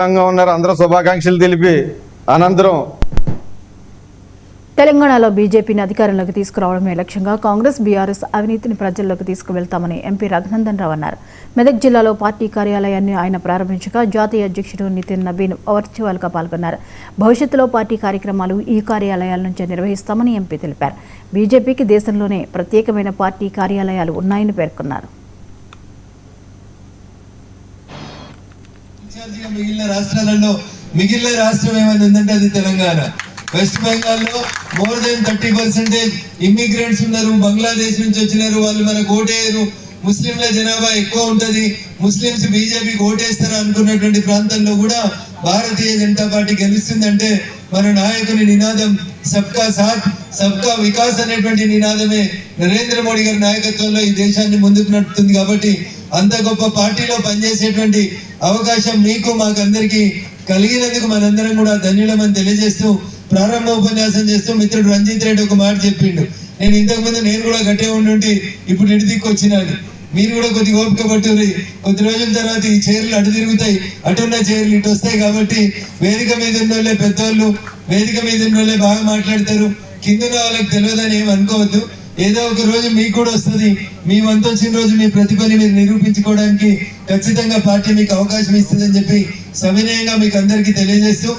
ఉన్నారు. అందరూ శుభాకాంక్షలు తెలిపి అనంతరం తెలంగాణలో బీజేపీని అధికారంలోకి తీసుకురావడమే లక్ష్యంగా కాంగ్రెస్ బీఆర్ఎస్ అవినీతిని ప్రజల్లోకి తీసుకువెళ్తామని ఎంపీ రఘునందన్ రావు అన్నారు. మెదక్ జిల్లాలో పార్టీ కార్యాలయాన్ని ఆయన ప్రారంభించగా జాతీయ అధ్యక్షుడు నితిన్ నబీన్ వర్చువల్గా పాల్గొన్నారు. భవిష్యత్తులో పార్టీ కార్యక్రమాలు ఈ కార్యాలయాల నుంచే నిర్వహిస్తామని ఎంపీ తెలిపారు. బీజేపీకి దేశంలోనే ప్రత్యేకమైన పార్టీ కార్యాలయాలు ఉన్నాయని పేర్కొన్నారు. మిగిలిన రాష్ట్రం ఏమైనా ఉందంటే అది తెలంగాణ. వెస్ట్ బెంగాల్ లో మోర్ దెన్ 30% ఇమ్మిగ్రెంట్స్ ఉన్నారు, బంగ్లాదేశ్ నుంచి వచ్చినారు. వాళ్ళు మనకు ఓటేయరు. ముస్లింల జనాభా ఎక్కువ ఉంటది. ముస్లింస్ బీజేపీకి ఓటేస్తారు అనుకున్నటువంటి ప్రాంతంలో కూడా భారతీయ జనతా పార్టీ గెలుస్తుందంటే మన నాయకుని నినాదం సబ్కా సాత్ సబ్కా వికాస్ అనేటువంటి నినాదమే నరేంద్ర మోడీ గారి నాయకత్వంలో ఈ దేశాన్ని ముందుకు నడుపుతుంది. కాబట్టి అంత గొప్ప పార్టీలో పనిచేసేటువంటి అవకాశం మీకు మాకందరికి కలిగినందుకు మనందరం కూడా ధన్యులమని తెలియజేస్తూ ప్రారంభ ఉపన్యాసం చేస్తూ మిత్రుడు రంజిత్ రెడ్డి ఒక మాట చెప్పిండు. నేను ఇంతకుముందు నేను కూడా గట్టే ఉండి ఇప్పుడు ఇటు దిక్కు వచ్చినాను. మీరు కూడా కొద్ది ఓపిక పట్టుర్రి. కొద్ది రోజుల తర్వాత ఈ చైర్లు అటు తిరుగుతాయి, అటున్న చైర్లు ఇటు వస్తాయి. కాబట్టి వేదిక మీద ఉన్న వాళ్ళే పెద్దోళ్ళు, వేదిక మీద ఉన్న వాళ్ళే బాగా మాట్లాడతారు. కింద వాళ్ళకి తెలియదని ఏమి అనుకోవద్దు. ఏదో ఒక రోజు మీకు కూడా వస్తుంది. మీ వంతు వచ్చిన రోజు మీ ప్రతిభని మీరు నిరూపించుకోవడానికి ఖచ్చితంగా పార్టీ మీకు అవకాశం ఇస్తుందని చెప్పి సవినయంగా మీకు అందరికీ తెలియజేస్తూ